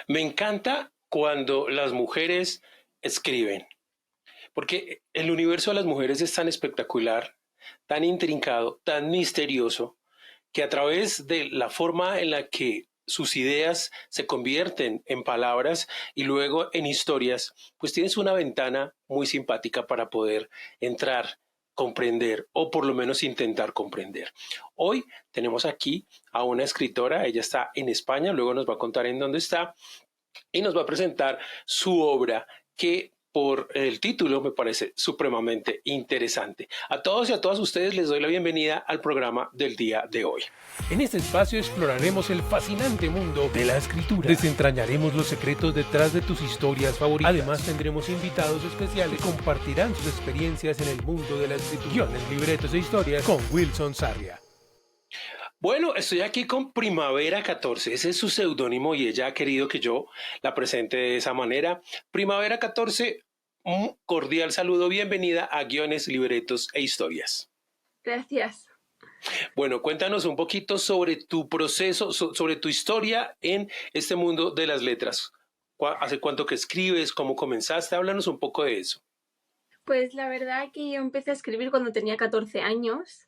Me encanta cuando las mujeres escriben, porque el universo de las mujeres es tan espectacular, tan intrincado, tan misterioso, que a través de la forma en la que sus ideas se convierten en palabras y luego en historias, pues tienes una ventana muy simpática para poder entrar, comprender o por lo menos intentar comprender. Hoy tenemos aquí a una escritora, ella está en España, luego nos va a contar en dónde está y nos va a presentar su obra que por el título me parece supremamente interesante. A todos y a todas ustedes les doy la bienvenida al programa del día de hoy. En este espacio exploraremos el fascinante mundo de la escritura. Desentrañaremos los secretos detrás de tus historias favoritas. Además tendremos invitados especiales que compartirán sus experiencias en el mundo de la escritura. Guiones, libretos e historias con Wilson Sarria. Bueno, estoy aquí con Primavera 14, ese es su seudónimo y ella ha querido que yo la presente de esa manera. Primavera 14, un cordial saludo, bienvenida a Guiones, Libretos e Historias. Gracias. Bueno, cuéntanos un poquito sobre tu proceso, sobre tu historia en este mundo de las letras. ¿Hace cuánto que escribes? ¿Cómo comenzaste? Háblanos un poco de eso. Pues la verdad que yo empecé a escribir cuando tenía 14 años.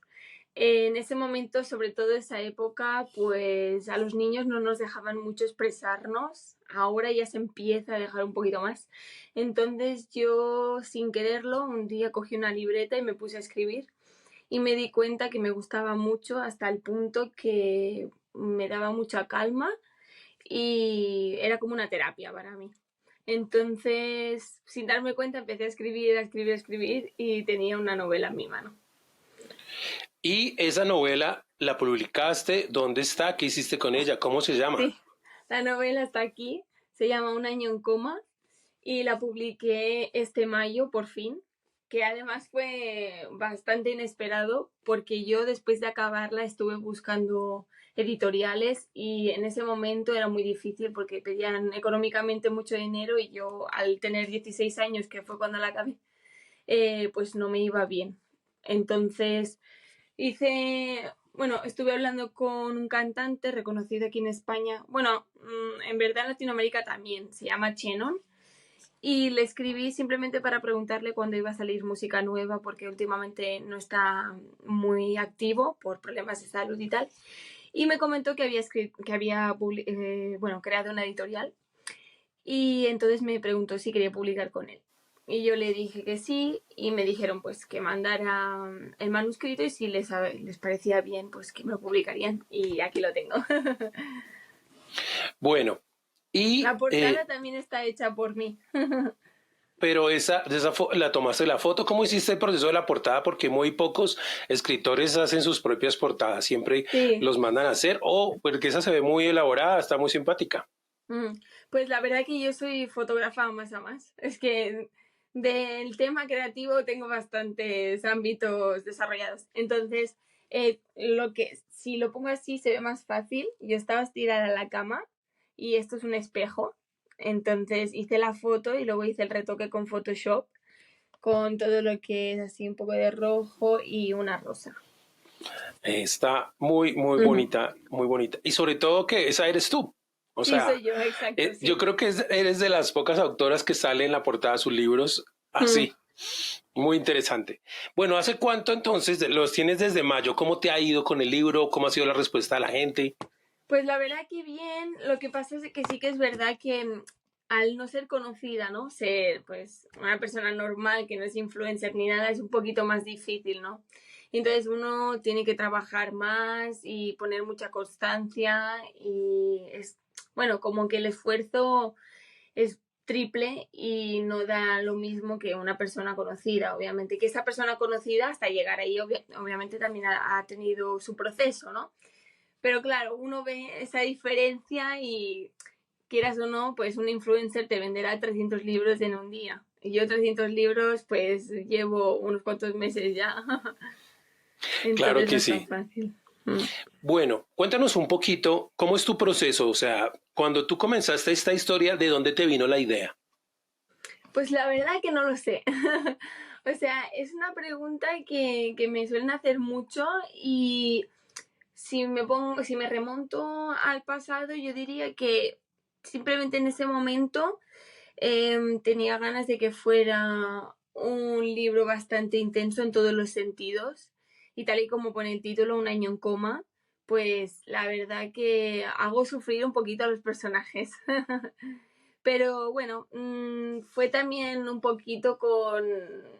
En ese momento, sobre todo esa época, pues a los niños no nos dejaban mucho expresarnos. Ahora ya se empieza a dejar un poquito más. Entonces yo, sin quererlo, un día cogí una libreta y me puse a escribir. Y me di cuenta que me gustaba mucho hasta el punto que me daba mucha calma y era como una terapia para mí. Entonces, sin darme cuenta, empecé a escribir y tenía una novela en mi mano. Y esa novela la publicaste, ¿dónde está? ¿Qué hiciste con ella? ¿Cómo se llama? Sí, la novela está aquí, se llama Un año en coma y la publiqué este mayo por fin, que además fue bastante inesperado porque yo después de acabarla estuve buscando editoriales y en ese momento era muy difícil porque pedían económicamente mucho dinero y yo al tener 16 años, que fue cuando la acabé, pues no me iba bien. Entonces estuve hablando con un cantante reconocido aquí en España, en verdad en Latinoamérica también, se llama Chenon, y le escribí simplemente para preguntarle cuándo iba a salir música nueva porque últimamente no está muy activo por problemas de salud y tal. Y me comentó que había creado una editorial y entonces me preguntó si quería publicar con él. Y yo le dije que sí y me dijeron pues que mandara el manuscrito y si les parecía bien pues que me lo publicarían y aquí lo tengo. Bueno, y La portada también está hecha por mí. pero la tomaste la foto. ¿Cómo hiciste el proceso de la portada? Porque muy pocos escritores hacen sus propias portadas, siempre Sí. los mandan a hacer, porque esa se ve muy elaborada, está muy simpática. Pues la verdad que yo soy fotógrafa más a más. Es que del tema creativo tengo bastantes ámbitos desarrollados. Entonces, si lo pongo así se ve más fácil. Yo estaba estirada en la cama y esto es un espejo. Entonces hice la foto y luego hice el retoque con Photoshop con todo lo que es así un poco de rojo y una rosa. Está muy, muy bonita, muy bonita. Y sobre todo que esa eres tú. O Sí, sea, soy yo, exacto. Sí. yo creo que eres de las pocas autoras que sale en la portada de sus libros así. Muy interesante. Bueno, ¿hace cuánto entonces los tienes desde mayo? ¿Cómo te ha ido con el libro? ¿Cómo ha sido la respuesta de la gente? Pues la verdad que bien, lo que pasa es que sí que es verdad que al no ser conocida, ¿no? Ser pues una persona normal que no es influencer ni nada, es un poquito más difícil, ¿no? Entonces uno tiene que trabajar más y poner mucha constancia y como que el esfuerzo es triple y no da lo mismo que una persona conocida, obviamente. Que esa persona conocida hasta llegar ahí obviamente también ha tenido su proceso, ¿no? Pero claro, uno ve esa diferencia y quieras o no, pues un influencer te venderá 300 libros en un día. Y yo 300 libros pues llevo unos cuantos meses ya. Entonces Claro que no es sí. tan fácil. Bueno, cuéntanos un poquito, ¿cómo es tu proceso? O sea, cuando tú comenzaste esta historia, ¿de dónde te vino la idea? Pues la verdad que no lo sé. O sea, es una pregunta que me suelen hacer mucho y si me remonto al pasado, yo diría que simplemente en ese momento tenía ganas de que fuera un libro bastante intenso en todos los sentidos y tal y como pone el título, Un año en coma, pues la verdad que hago sufrir un poquito a los personajes. Pero bueno, fue también un poquito con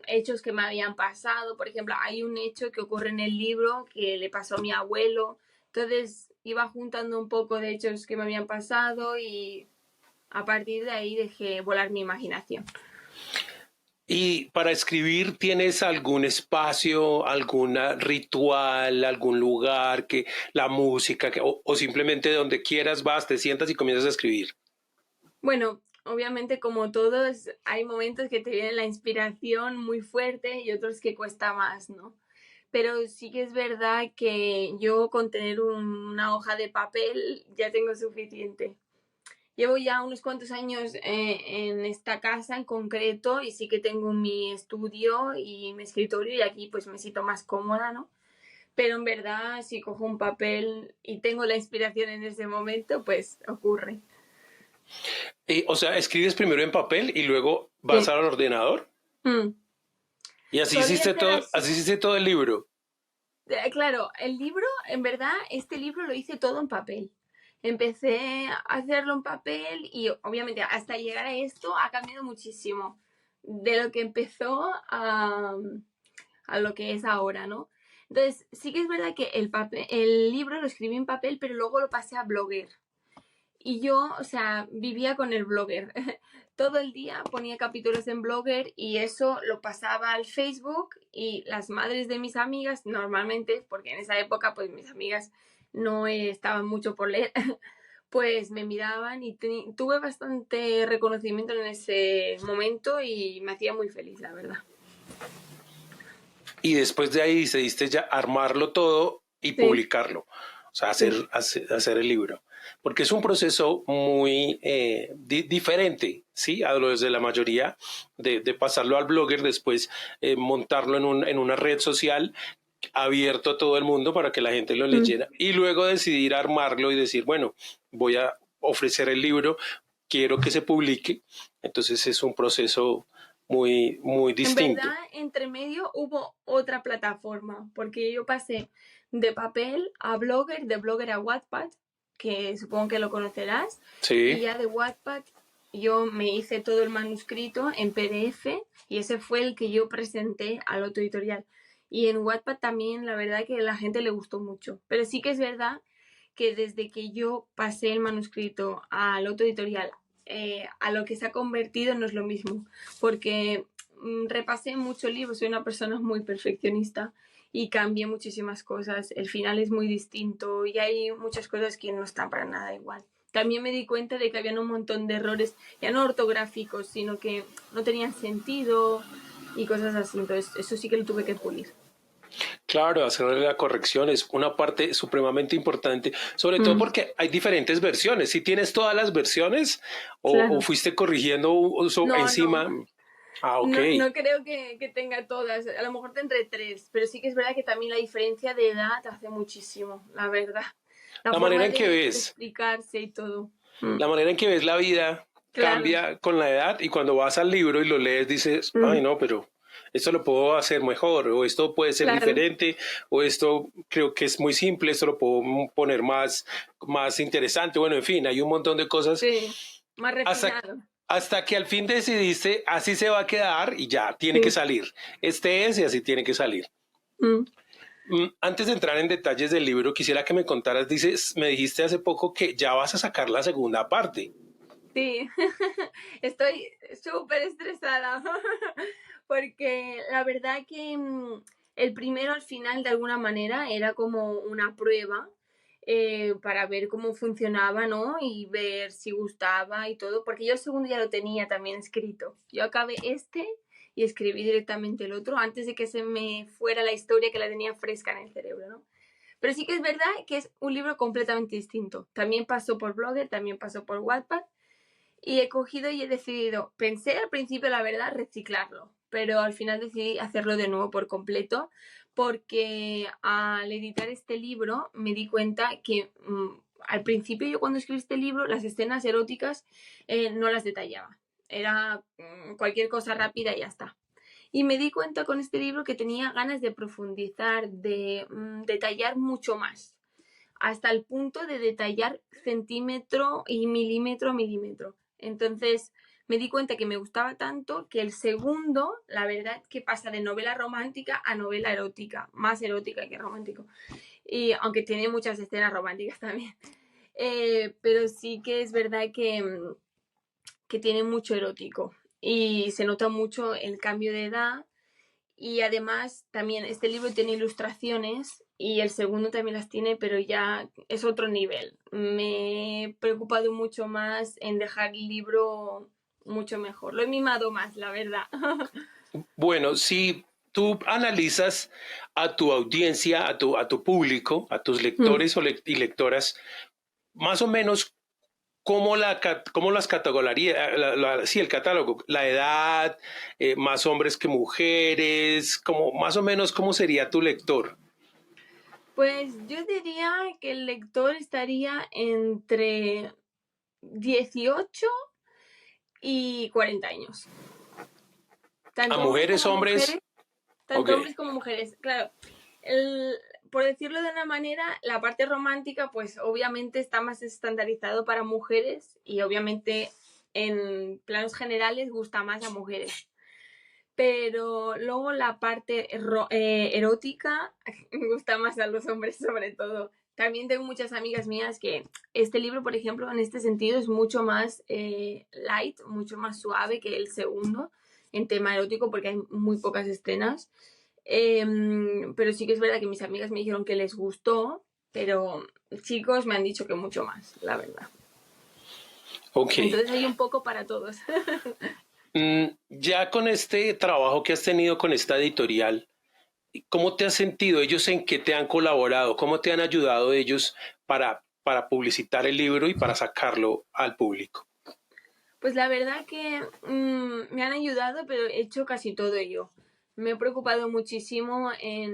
hechos que me habían pasado. Por ejemplo, hay un hecho que ocurre en el libro que le pasó a mi abuelo. Entonces iba juntando un poco de hechos que me habían pasado y a partir de ahí dejé volar mi imaginación. Y para escribir, ¿tienes algún espacio, algún ritual, algún lugar, que la música, o simplemente donde quieras vas, te sientas y comienzas a escribir? Bueno, obviamente como todos, hay momentos que te viene la inspiración muy fuerte y otros que cuesta más, ¿no? Pero sí que es verdad que yo con tener una hoja de papel ya tengo suficiente. Llevo ya unos cuantos años en esta casa en concreto y sí que tengo mi estudio y mi escritorio y aquí pues me siento más cómoda, ¿no? Pero en verdad si cojo un papel y tengo la inspiración en ese momento, pues ocurre. O sea, escribes primero en papel y luego vas Sí. al ordenador. Mm. Y así Solía hiciste ser todo, así. así hiciste todo el libro. Claro, el libro, en verdad, este libro lo hice todo en papel. Empecé a hacerlo en papel y obviamente hasta llegar a esto ha cambiado muchísimo de lo que empezó a lo que es ahora, ¿no? Entonces, sí que es verdad que el libro lo escribí en papel, pero luego lo pasé a Blogger. Y yo, o sea, vivía con el Blogger. Todo el día ponía capítulos en Blogger y eso lo pasaba al Facebook y las madres de mis amigas, normalmente, porque en esa época pues mis amigas no estaban mucho por leer, pues me miraban y tuve bastante reconocimiento en ese momento y me hacía muy feliz, la verdad. Y después de ahí decidiste ya armarlo todo y Sí, publicarlo. O sea, sí. hacer el libro. Porque es un proceso muy diferente, ¿sí? A lo de la mayoría, de pasarlo al blogger, después montarlo en una red social abierto a todo el mundo para que la gente lo Mm. leyera y luego decidir armarlo y decir, bueno, voy a ofrecer el libro, quiero que se publique. Entonces es un proceso muy, muy En distinto. verdad, entre medio hubo otra plataforma, porque yo pasé de papel a Blogger, de Blogger a Wattpad, que supongo que lo conocerás, y Sí. ya de Wattpad yo me hice todo el manuscrito en PDF y ese fue el que yo presenté al otro editorial. Y en Wattpad también la verdad que a la gente le gustó mucho, pero sí que es verdad que desde que yo pasé el manuscrito al otro editorial a lo que se ha convertido no es lo mismo, porque repasé mucho libro, soy una persona muy perfeccionista y cambié muchísimas cosas. El final es muy distinto y hay muchas cosas que no están para nada igual. También me di cuenta de que había un montón de errores, ya no ortográficos, sino que no tenían sentido y cosas así. Entonces, eso sí que lo tuve que pulir. Claro, hacerle la corrección es una parte supremamente importante, sobre todo Mm, porque hay diferentes versiones. Si tienes todas las versiones o claro. fuiste corrigiendo No, no. encima. Ah, ok. No, no creo que tenga todas. A lo mejor tendré tres, pero sí que es verdad que también la diferencia de edad hace muchísimo, la verdad. La La manera forma en que de ves, explicarse y todo. Mm, la manera en que ves la vida claro. cambia con la edad y cuando vas al libro y lo lees dices, ay Mm, no, pero esto lo puedo hacer mejor o esto puede ser claro. diferente o esto creo que es muy simple, esto lo puedo poner más interesante. Bueno, en fin, hay un montón de cosas Sí. Más hasta, refinado. hasta que al fin decidiste, así se va a quedar y ya tiene que Sí. salir. Este es y así tiene que salir. Mm, Antes de entrar en detalles del libro, quisiera que me contaras, me dijiste hace poco que ya vas a sacar la segunda parte. sí. Estoy súper estresada. Porque la verdad que el primero al final de alguna manera era como una prueba para ver cómo funcionaba, ¿no? Y ver si gustaba y todo, porque yo el segundo ya lo tenía también escrito. Yo acabé este y escribí directamente el otro antes de que se me fuera la historia que la tenía fresca en el cerebro, ¿no? Pero sí que es verdad que es un libro completamente distinto. También pasó por Blogger, también pasó por Wattpad y he cogido y he decidido, pensé al principio, la verdad, reciclarlo, pero al final decidí hacerlo de nuevo por completo, porque al editar este libro me di cuenta que al principio yo cuando escribí este libro, las escenas eróticas no las detallaba. Era cualquier cosa rápida y ya está. Y me di cuenta con este libro que tenía ganas de profundizar, de detallar mucho más, hasta el punto de detallar centímetro y milímetro a milímetro. Entonces me di cuenta que me gustaba tanto que el segundo, la verdad, que pasa de novela romántica a novela erótica, más erótica que romántico. Y aunque tiene muchas escenas románticas también. Pero sí que es verdad que tiene mucho erótico y se nota mucho el cambio de edad. Y además también este libro tiene ilustraciones y el segundo también las tiene, pero ya es otro nivel. Me he preocupado mucho más en dejar el libro mucho mejor. Lo he mimado más, la verdad. Bueno, si tú analizas a tu audiencia, a tu público, a tus lectores y lectoras, más o menos, ¿cómo las categorizaría? Sí, el catálogo, la edad, más hombres que mujeres, como, más o menos, ¿cómo sería tu lector? Pues yo diría que el lector estaría entre 18 y 40 años. ¿A Tanto hombres mujeres, como hombres? mujeres, Ok. tanto hombres como mujeres. Claro, por decirlo de una manera, la parte romántica, pues obviamente está más estandarizado para mujeres y obviamente en planos generales gusta más a mujeres. Pero luego la parte erótica me gusta más a los hombres sobre todo. También tengo muchas amigas mías que este libro, por ejemplo, en este sentido es mucho más light, mucho más suave que el segundo en tema erótico porque hay muy pocas escenas. Pero sí que es verdad que mis amigas me dijeron que les gustó, pero chicos me han dicho que mucho más, la verdad. Ok. Entonces hay un poco para todos. Ya con este trabajo que has tenido con esta editorial, ¿cómo te has sentido? ¿Ellos en qué te han colaborado? ¿Cómo te han ayudado ellos para publicitar el libro y para sacarlo al público? Pues la verdad que me han ayudado, pero he hecho casi todo yo. Me he preocupado muchísimo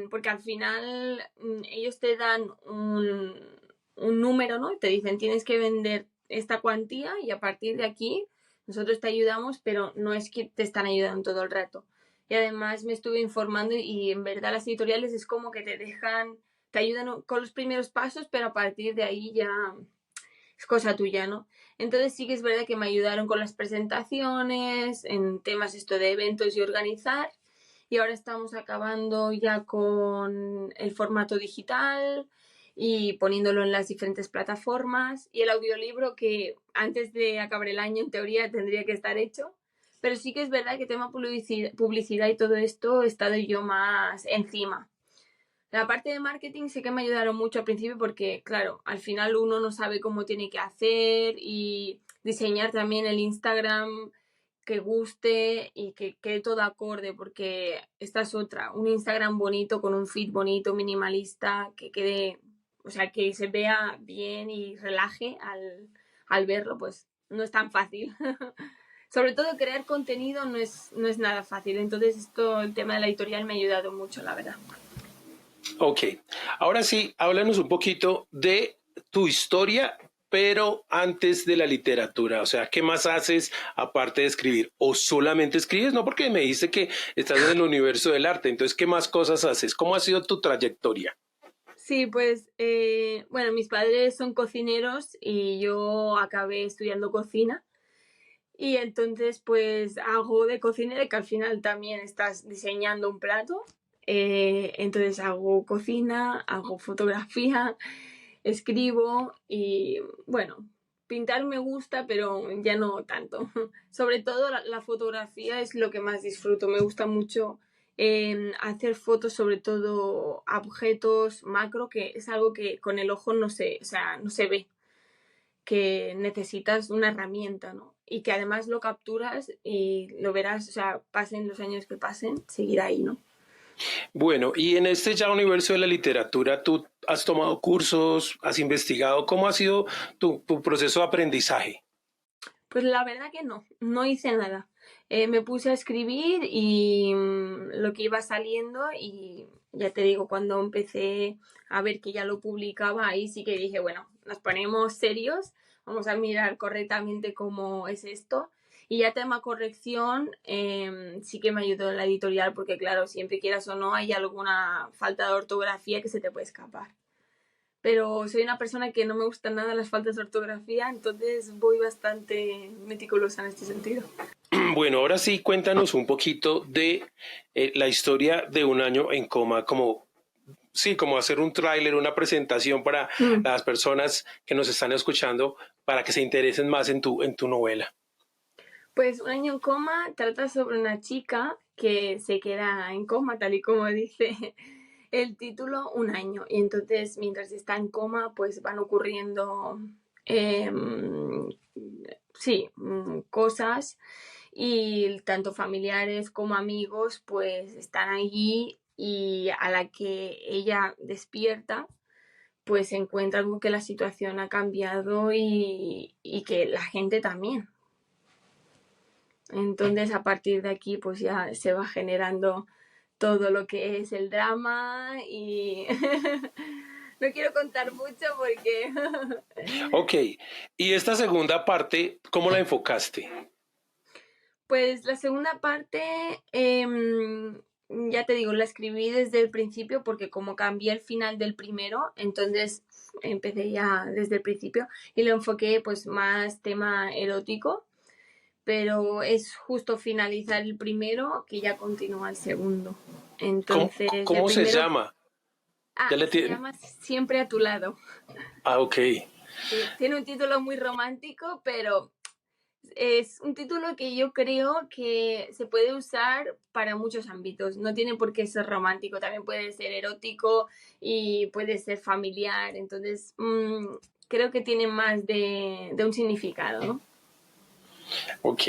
porque al final ellos te dan un número, ¿no? Te dicen tienes que vender esta cuantía y a partir de aquí nosotros te ayudamos, pero no es que te están ayudando todo el rato. Y además me estuve informando y en verdad las editoriales es como que te dejan, te ayudan con los primeros pasos, pero a partir de ahí ya es cosa tuya, ¿no? Entonces sí que es verdad que me ayudaron con las presentaciones, en temas esto de eventos y organizar. Y ahora estamos acabando ya con el formato digital y poniéndolo en las diferentes plataformas. Y el audiolibro que antes de acabar el año en teoría tendría que estar hecho. Pero sí que es verdad que tema publicidad y todo esto he estado yo más encima. La parte de marketing sí que me ayudaron mucho al principio porque, claro, al final uno no sabe cómo tiene que hacer y diseñar también el Instagram que guste y que quede todo acorde, porque esta es otra, un Instagram bonito con un feed bonito, minimalista, que quede, o sea, que se vea bien y relaje al verlo, pues no es tan fácil. Sobre todo crear contenido no es nada fácil, entonces esto, el tema de la editorial me ha ayudado mucho, la verdad. Ok, ahora sí, háblanos un poquito de tu historia, pero antes de la literatura. O sea, ¿qué más haces aparte de escribir? ¿O solamente escribes? No, porque me dijiste que estás en el universo del arte. Entonces, ¿qué más cosas haces? ¿Cómo ha sido tu trayectoria? Sí, pues, bueno, mis padres son cocineros y yo acabé estudiando cocina. Y entonces, pues, hago de cocinera, que al final también estás diseñando un plato. Entonces, hago cocina, hago fotografía, escribo y, bueno, pintar me gusta, pero ya no tanto. Sobre todo la fotografía es lo que más disfruto. Me gusta mucho hacer fotos, sobre todo a objetos macro, que es algo que con el ojo no se, o sea, no se ve, que necesitas una herramienta, ¿no? Y que además lo capturas y lo verás, o sea, pasen los años que pasen, seguirá ahí, ¿no? Bueno, y en este ya universo de la literatura, ¿tú has tomado cursos, has investigado? ¿Cómo ha sido tu proceso de aprendizaje? Pues la verdad que no hice nada. Me puse a escribir y lo que iba saliendo y ya te digo, cuando empecé a ver que ya lo publicaba, ahí sí que dije, bueno, nos ponemos serios, vamos a mirar correctamente cómo es esto. Y ya tema corrección, sí que me ayudó la editorial porque claro, siempre quieras o no, hay alguna falta de ortografía que se te puede escapar. Pero soy una persona que no me gustan nada las faltas de ortografía, entonces voy bastante meticulosa en este sentido. Bueno, ahora sí, cuéntanos un poquito de la historia de Un año en coma, como, sí, como hacer un tráiler, una presentación para las personas que nos están escuchando, para que se interesen más en tu novela. Pues Un año en coma trata sobre una chica que se queda en coma, tal y como dice el título, un año. Y entonces, mientras está en coma, pues van ocurriendo, sí, cosas y tanto familiares como amigos pues están allí y a la que ella despierta pues se encuentra con que la situación ha cambiado y que la gente también. Entonces a partir de aquí pues ya se va generando todo lo que es el drama y no quiero contar mucho porque... Ok, y esta segunda parte, ¿cómo la enfocaste? Pues la segunda parte, ya te digo, la escribí desde el principio porque como cambié el final del primero, entonces empecé ya desde el principio y lo enfoqué pues más tema erótico, pero es justo finalizar el primero que ya continúa el segundo. Entonces, el Cómo se primero, llama? ¿Ya le se tiene? llama Siempre a tu lado. Ah, ok. Sí, tiene un título muy romántico, pero es un título que yo creo que se puede usar para muchos ámbitos. No tiene por qué ser romántico, también puede ser erótico y puede ser familiar. Entonces, creo que tiene más de un significado, ¿no? Ok.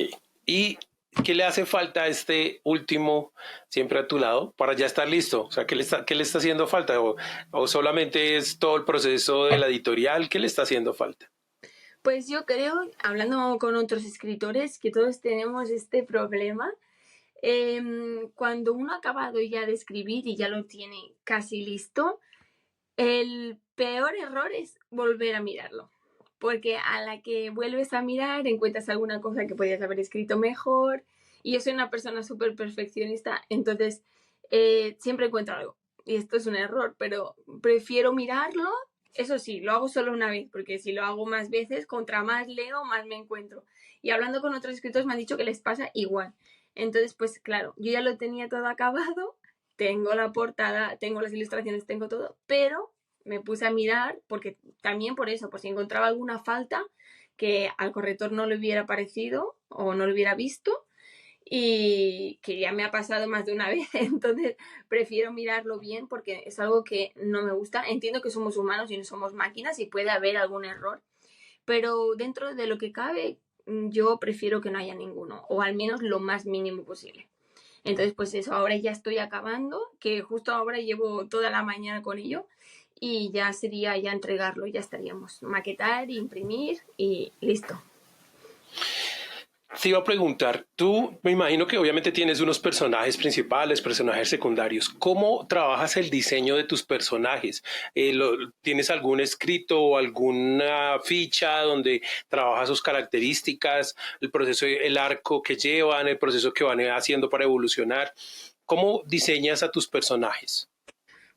¿Y qué le hace falta a este último, siempre a tu lado, para ya estar listo? O sea, qué le está haciendo falta? O solamente es todo el proceso de la editorial? ¿Qué le está haciendo falta? Pues yo creo, hablando con otros escritores, que todos tenemos este problema. Cuando uno ha acabado ya de escribir y ya lo tiene casi listo, el peor error es volver a mirarlo. Porque a la que vuelves a mirar encuentras alguna cosa que podías haber escrito mejor. Y yo soy una persona súper perfeccionista, entonces siempre encuentro algo. Y esto es un error, pero prefiero mirarlo. Eso sí, lo hago solo una vez, porque si lo hago más veces, contra más leo, más me encuentro. Y hablando con otros escritores me han dicho que les pasa igual. Entonces, pues claro, yo ya lo tenía todo acabado, tengo la portada, tengo las ilustraciones, tengo todo, pero me puse a mirar, porque también por eso, por si encontraba alguna falta que al corrector no le hubiera parecido o no lo hubiera visto y que ya me ha pasado más de una vez, entonces prefiero mirarlo bien porque es algo que no me gusta. Entiendo que somos humanos y no somos máquinas y puede haber algún error, pero dentro de lo que cabe yo prefiero que no haya ninguno o al menos lo más mínimo posible. Entonces, pues eso, ahora ya estoy acabando, que justo ahora llevo toda la mañana con ello y ya sería ya entregarlo, ya estaríamos. Maquetar, imprimir y listo. Te iba a preguntar, tú me imagino que obviamente tienes unos personajes principales, personajes secundarios. ¿Cómo trabajas el diseño de tus personajes? ¿Tienes algún escrito o alguna ficha donde trabajas sus características, el proceso, el arco que llevan, el proceso que van haciendo para evolucionar? ¿Cómo diseñas a tus personajes?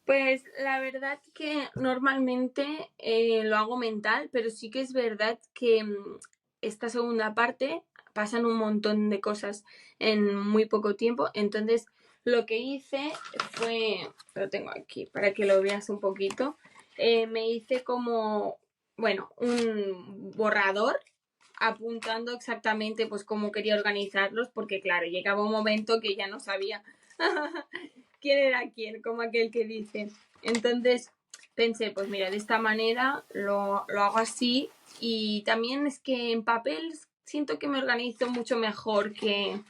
Pues la verdad que normalmente lo hago mental, pero sí que es verdad que esta segunda parte pasan un montón de cosas en muy poco tiempo. Entonces lo que hice fue, lo tengo aquí para que lo veas un poquito, me hice como, bueno, un borrador apuntando exactamente pues cómo quería organizarlos, porque claro, llegaba un momento que ya no sabía quién era quién, como aquel que dice. Entonces pensé, pues mira, de esta manera lo hago así y también es que en papel siento que me organizo mucho mejor que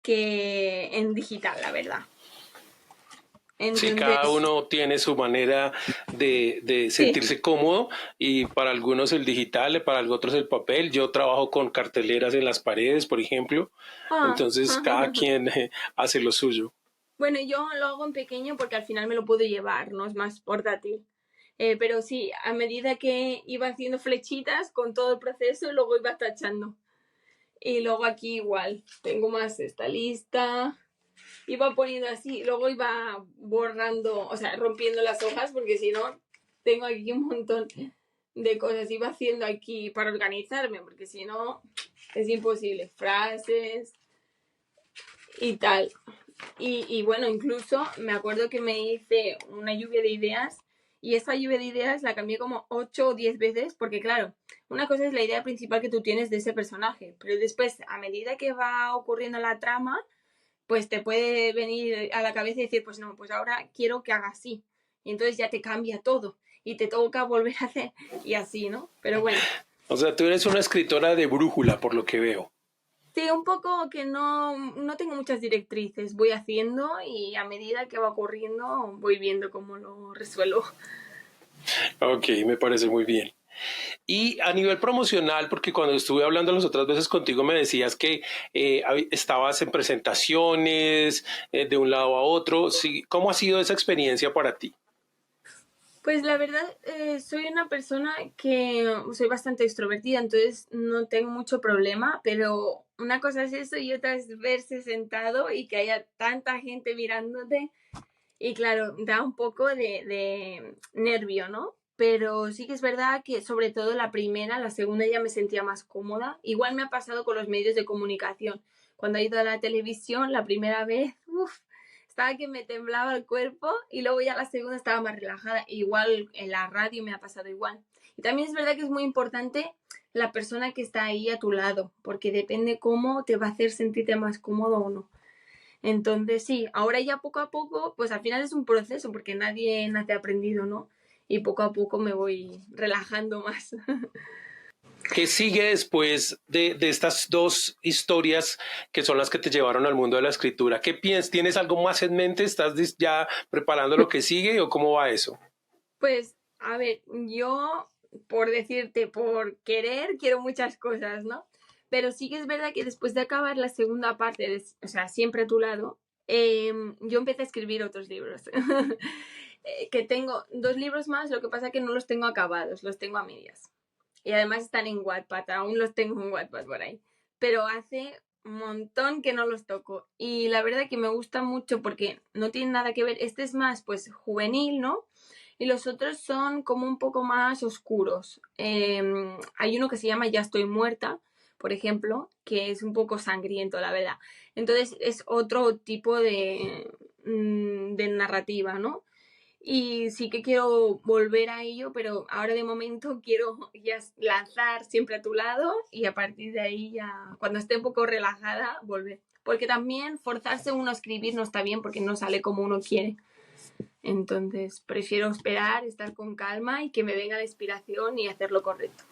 en digital, la verdad. Sí, cada Entonces, uno tiene su manera de sí. sentirse cómodo y para algunos el digital, para otros el papel. Yo trabajo con carteleras en las paredes, por ejemplo, Ah, entonces cada quien hace lo suyo. bueno, yo lo hago en pequeño porque al final me lo puedo llevar, ¿no? Es más portátil. Pero sí, a medida que iba haciendo flechitas con todo el proceso, luego iba tachando. Y luego aquí igual, tengo más esta lista. Iba poniendo así, luego iba borrando, o sea, rompiendo las hojas, porque si no, tengo aquí un montón de cosas. Iba haciendo aquí para organizarme, porque si no, es imposible. Frases y tal. Y bueno, incluso me acuerdo que me hice una lluvia de ideas y esa lluvia de ideas la cambié como 8 o 10 veces porque claro, una cosa es la idea principal que tú tienes de ese personaje, pero después a medida que va ocurriendo la trama, pues te puede venir a la cabeza y decir, pues no, pues ahora quiero que haga así. Y entonces ya te cambia todo y te toca volver a hacer y así, ¿no? Pero bueno, O sea, tú eres una escritora de brújula, por lo que veo. sí, un poco que no tengo muchas directrices, voy haciendo y a medida que va ocurriendo voy viendo cómo lo resuelvo. Ok, me parece muy bien. Y a nivel promocional, porque cuando estuve hablando las otras veces contigo me decías que estabas en presentaciones de un lado a otro. Sí, ¿cómo ha sido esa experiencia para ti? Pues la verdad, soy una persona que soy bastante extrovertida, entonces no tengo mucho problema, pero una cosa es eso y otra es verse sentado y que haya tanta gente mirándote. Y claro, da un poco de nervio, ¿no? Pero sí que es verdad que sobre todo la primera, la segunda ya me sentía más cómoda. Igual me ha pasado con los medios de comunicación. Cuando he ido a la televisión, la primera vez, uff, estaba que me temblaba el cuerpo y luego ya la segunda estaba más relajada. Igual en la radio me ha pasado igual. Y también es verdad que es muy importante la persona que está ahí a tu lado, porque depende cómo te va a hacer sentirte más cómodo o no. Entonces, sí, ahora ya poco a poco, pues al final es un proceso porque nadie nace aprendido, ¿no? Y poco a poco me voy relajando más. ¿Qué sigue después de estas dos historias que son las que te llevaron al mundo de la escritura? ¿Qué piensas? ¿Tienes algo más en mente? ¿Estás ya preparando lo que sigue o cómo va eso? Pues, a ver, yo, por decirte, por querer, quiero muchas cosas, ¿no? Pero sí que es verdad que después de acabar la segunda parte, o sea, siempre a tu lado, yo empecé a escribir otros libros. Que tengo dos libros más, lo que pasa es que no los tengo acabados, los tengo a medias. Y además están en Wattpad, aún los tengo en Wattpad por ahí. Pero hace un montón que no los toco. Y la verdad que me gusta mucho porque no tiene nada que ver. Este es más, pues, juvenil, ¿no? Y los otros son como un poco más oscuros. Hay uno que se llama Ya estoy muerta, por ejemplo, que es un poco sangriento, la verdad. Entonces es otro tipo de narrativa, ¿no? Y sí que quiero volver a ello, pero ahora de momento quiero ya lanzar siempre a tu lado y a partir de ahí ya, cuando esté un poco relajada, volver. Porque también forzarse uno a escribir no está bien porque no sale como uno quiere. Entonces prefiero esperar, estar con calma y que me venga la inspiración y hacer lo correcto.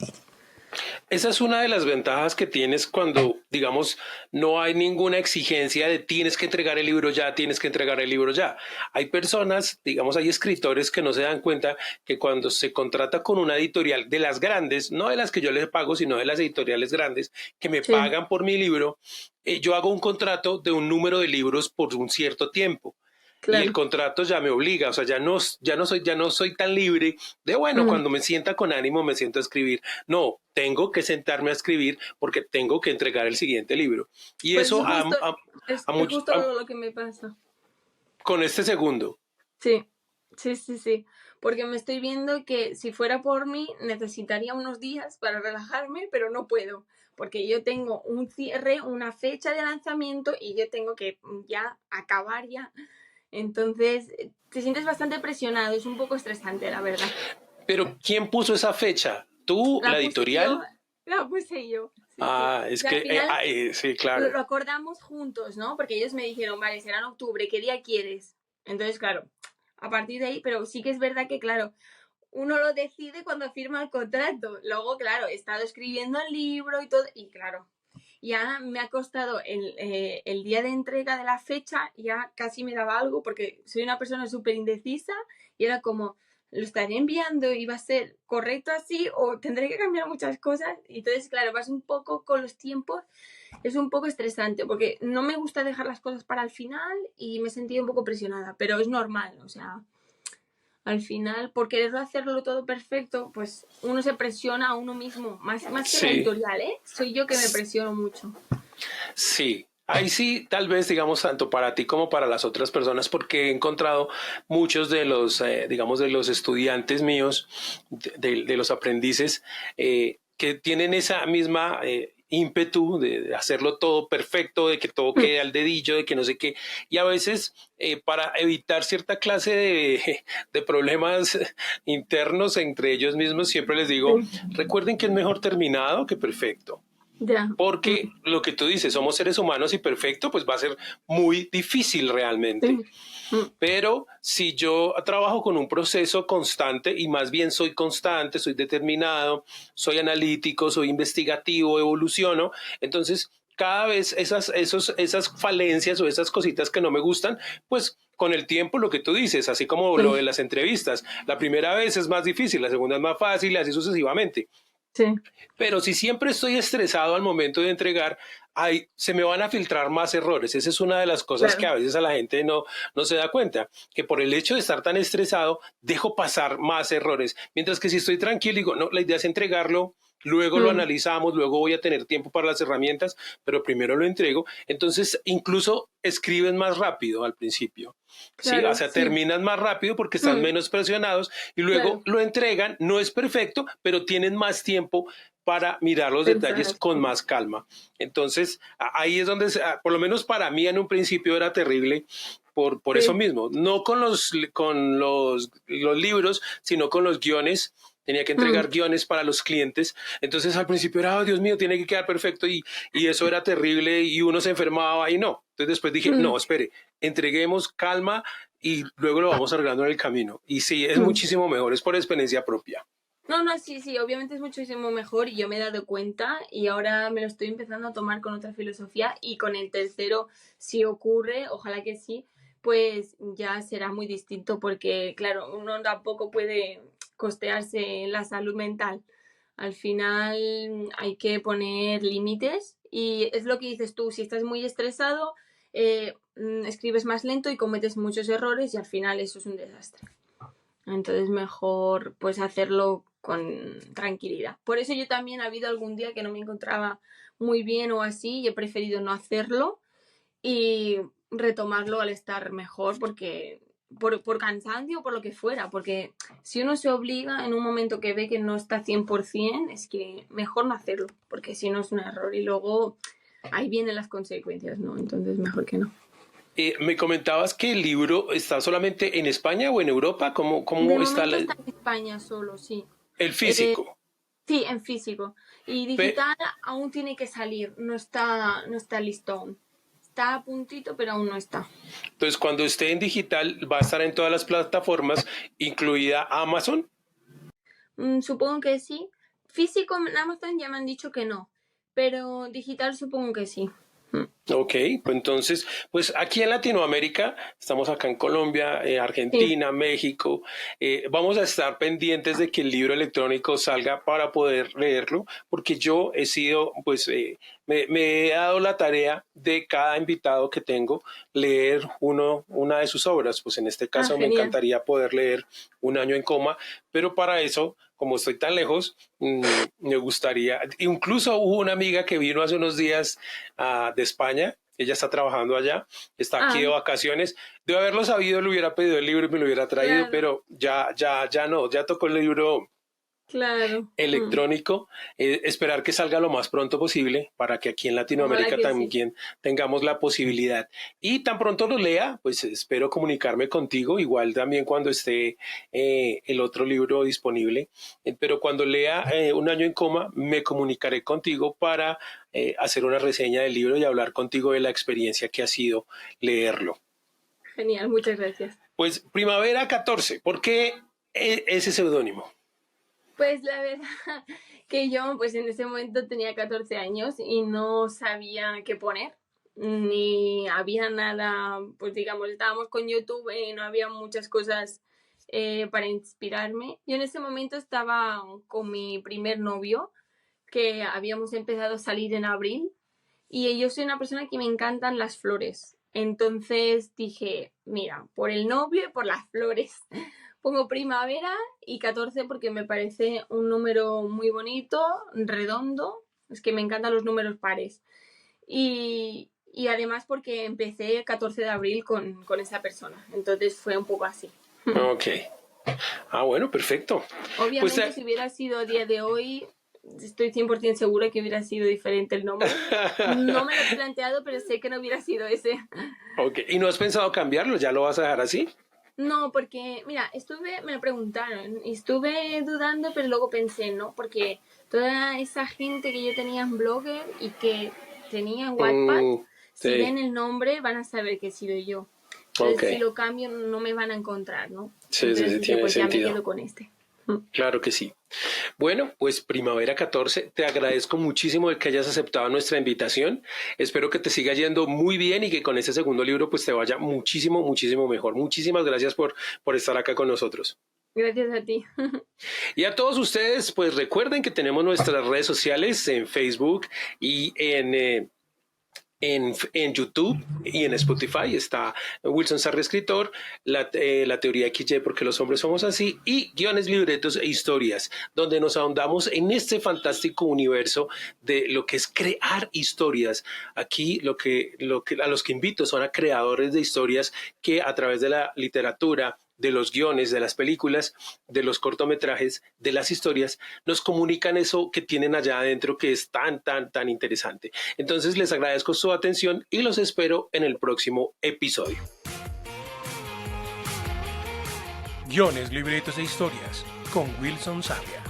Esa es una de las ventajas que tienes cuando, digamos, no hay ninguna exigencia de tienes que entregar el libro ya, tienes que entregar el libro ya. Hay personas, digamos, hay escritores que no se dan cuenta que cuando se contrata con una editorial de las grandes, no de las que yo les pago, sino de las editoriales grandes que me Sí, pagan por mi libro, yo hago un contrato de un número de libros por un cierto tiempo y el claro. contrato ya me obliga, o sea, ya no soy tan libre de, bueno, Mm. cuando me sienta con ánimo me siento a escribir. No, tengo que sentarme a escribir porque tengo que entregar el siguiente libro. Y Pues eso es justo lo que me pasa. con este segundo. Sí, sí, sí, sí. Porque me estoy viendo que si fuera por mí necesitaría unos días para relajarme, pero no puedo. Porque yo tengo un cierre, una fecha de lanzamiento y yo tengo que ya acabar ya. Entonces, te sientes bastante presionado, es un poco estresante, la verdad. Pero ¿quién puso esa fecha? ¿Tú, La la puse yo, editorial? la puse yo. Sí, sí. Ah, O es sea, al que, final sí, lo claro. acordamos juntos, ¿no? Porque ellos me dijeron, vale, será en octubre, ¿qué día quieres? Entonces, claro, a partir de ahí, pero sí que es verdad que, claro, uno lo decide cuando firma el contrato. Luego, claro, he estado escribiendo el libro y todo, y claro, ya me ha costado el día de entrega de la fecha, ya casi me daba algo porque soy una persona súper indecisa y era como, lo estaré enviando y va a ser correcto así o tendré que cambiar muchas cosas. Y entonces, claro, vas un poco con los tiempos, es un poco estresante porque no me gusta dejar las cosas para el final y me he sentido un poco presionada, pero es normal, o sea, al final, por querer hacerlo todo perfecto, pues uno se presiona a uno mismo, más que la Sí, editorial, ¿eh? Soy yo que me presiono mucho. sí. Ahí sí, tal vez, digamos, tanto para ti como para las otras personas, porque he encontrado muchos de los, digamos, de los estudiantes míos, de los aprendices, que tienen esa misma ímpetu de hacerlo todo perfecto, de que todo quede al dedillo, de que no sé qué, y a veces para evitar cierta clase de problemas internos entre ellos mismos, siempre les digo, Sí, recuerden que es mejor terminado que perfecto. ya. Porque lo que tú dices, somos seres humanos y perfecto, pues va a ser muy difícil realmente. Sí. Mm, Pero si yo trabajo con un proceso constante y más bien soy constante, soy determinado, soy analítico, soy investigativo, evoluciono, entonces cada vez esas falencias o esas cositas que no me gustan, pues con el tiempo lo que tú dices, así como lo de sí, las entrevistas, la primera vez es más difícil, la segunda es más fácil y así sucesivamente. sí, Pero si siempre estoy estresado al momento de entregar, se me van a filtrar más errores. Esa es una de las cosas que claro. a veces a la gente no se da cuenta, que por el hecho de estar tan estresado, dejo pasar más errores. Mientras que si estoy tranquilo, digo, no, la idea es entregarlo, luego lo Mm, analizamos, luego voy a tener tiempo para las herramientas, pero primero lo entrego. Entonces, incluso escriben más rápido al principio. Sí, o claro, sea, sí. terminan más rápido porque están Mm, menos presionados y luego claro, lo entregan, no es perfecto, pero tienen más tiempo para mirar los detalles pensar. con Sí. más calma. Entonces, ahí es donde, por lo menos para mí en un principio era terrible por eso Sí. mismo, no con los libros, sino con los guiones. Tenía que Mm, entregar guiones para los clientes. Entonces al principio era, oh, Dios mío, tiene que quedar perfecto y eso era terrible y uno se enfermaba y no. Entonces después dije, mm, no, espere, entreguemos calma y luego lo vamos arreglando en el camino. Y sí, es mm. muchísimo mejor, es por experiencia propia. No, no, sí, sí, obviamente es muchísimo mejor y yo me he dado cuenta y ahora me lo estoy empezando a tomar con otra filosofía y con el tercero, si ocurre, ojalá que sí, pues ya será muy distinto porque, claro, uno tampoco puede costearse la salud mental. Al final hay que poner límites y es lo que dices tú, si estás muy estresado, escribes más lento y cometes muchos errores y al final eso es un desastre. Entonces mejor pues hacerlo con tranquilidad. Por eso yo también ha habido algún día que no me encontraba muy bien o así y he preferido no hacerlo y retomarlo al estar mejor porque por cansancio o por lo que fuera, porque si uno se obliga en un momento que ve que no está 100%, es que mejor no hacerlo, porque si no es un error y luego ahí vienen las consecuencias, ¿no? Entonces mejor que no. Me comentabas que el libro está solamente en España o en Europa. De ¿Cómo está momento está en España solo, sí. el Eh, físico? Sí, en físico. Y Pe- digital aún tiene que salir, no está listo aún. Está a puntito, pero aún no está. Entonces, cuando esté en digital, va a estar en todas las plataformas, incluida Amazon. Supongo que sí. Físico en Amazon ya me han dicho que no, pero digital supongo que sí. Mm, Ok, pues entonces, pues aquí en Latinoamérica, estamos acá en Colombia, Sí. Argentina, México, vamos a estar pendientes de que el libro electrónico salga para poder leerlo, porque yo he sido, pues, me he dado la tarea de cada invitado que tengo leer una de sus obras. Pues en este Ah, caso me genial. encantaría poder leer Un año en coma, pero para eso, como estoy tan lejos, me gustaría, incluso hubo una amiga que vino hace unos días de España. Ella está trabajando allá, está aquí de Ah, vacaciones. De haberlo sabido, le hubiera pedido el libro y me lo hubiera traído, claro, pero ya no, ya tocó el libro claro. electrónico. Esperar que salga lo más pronto posible para que aquí en Ojalá Latinoamérica que sí. también tengamos la posibilidad. Y tan pronto lo lea, pues espero comunicarme contigo, igual también cuando esté el otro libro disponible. Pero cuando lea Un año en coma, me comunicaré contigo para hacer una reseña del libro y hablar contigo de la experiencia que ha sido leerlo. Genial, muchas gracias. Pues Primavera 14, ¿por qué ese seudónimo? Pues la verdad que yo pues en ese momento tenía 14 años y no sabía qué poner, ni había nada, pues digamos, estábamos con YouTube y no había muchas cosas para inspirarme. Yo en ese momento estaba con mi primer novio, que habíamos empezado a salir en abril, y yo soy una persona que me encantan las flores. Entonces dije, mira, por el novio y por las flores. Pongo primavera y 14 porque me parece un número muy bonito, redondo. Es que me encantan los números pares. Y además porque empecé el 14 de abril con esa persona. Entonces fue un poco así. Ok. Bueno, perfecto. Obviamente Pues, si hubiera sido a día de hoy, estoy 100% segura que hubiera sido diferente el nombre. No me lo he planteado, pero sé que no hubiera sido ese. ok. ¿Y no has pensado cambiarlo? ¿Ya lo vas a dejar así? No, porque, mira, me lo preguntaron y estuve dudando, pero luego pensé, ¿no? Porque toda esa gente que yo tenía en Blogger y que tenía en Wattpad, si sí. ven el nombre van a saber que he sido yo. Entonces, Ok. si lo cambio no me van a encontrar, ¿no? Sí, Entonces dije, tiene pues ya me sentido. quedo con este. Claro que sí. Bueno, pues Primavera 14, te agradezco muchísimo de que hayas aceptado nuestra invitación. Espero que te siga yendo muy bien y que con ese segundo libro pues te vaya muchísimo, muchísimo mejor. Muchísimas gracias por estar acá con nosotros. Gracias a ti. Y a todos ustedes, pues recuerden que tenemos nuestras redes sociales en Facebook y en YouTube y en Spotify. Está Wilson Sarri Escritor, la teoría XY, porque los hombres somos así, y guiones, libretos e historias, donde nos ahondamos en este fantástico universo de lo que es crear historias. Aquí a los que invito son a creadores de historias que a través de la literatura, de los guiones, de las películas, de los cortometrajes, de las historias, nos comunican eso que tienen allá adentro que es tan, tan, tan interesante. Entonces les agradezco su atención y los espero en el próximo episodio. Guiones, libretos e historias con Wilson Sarria.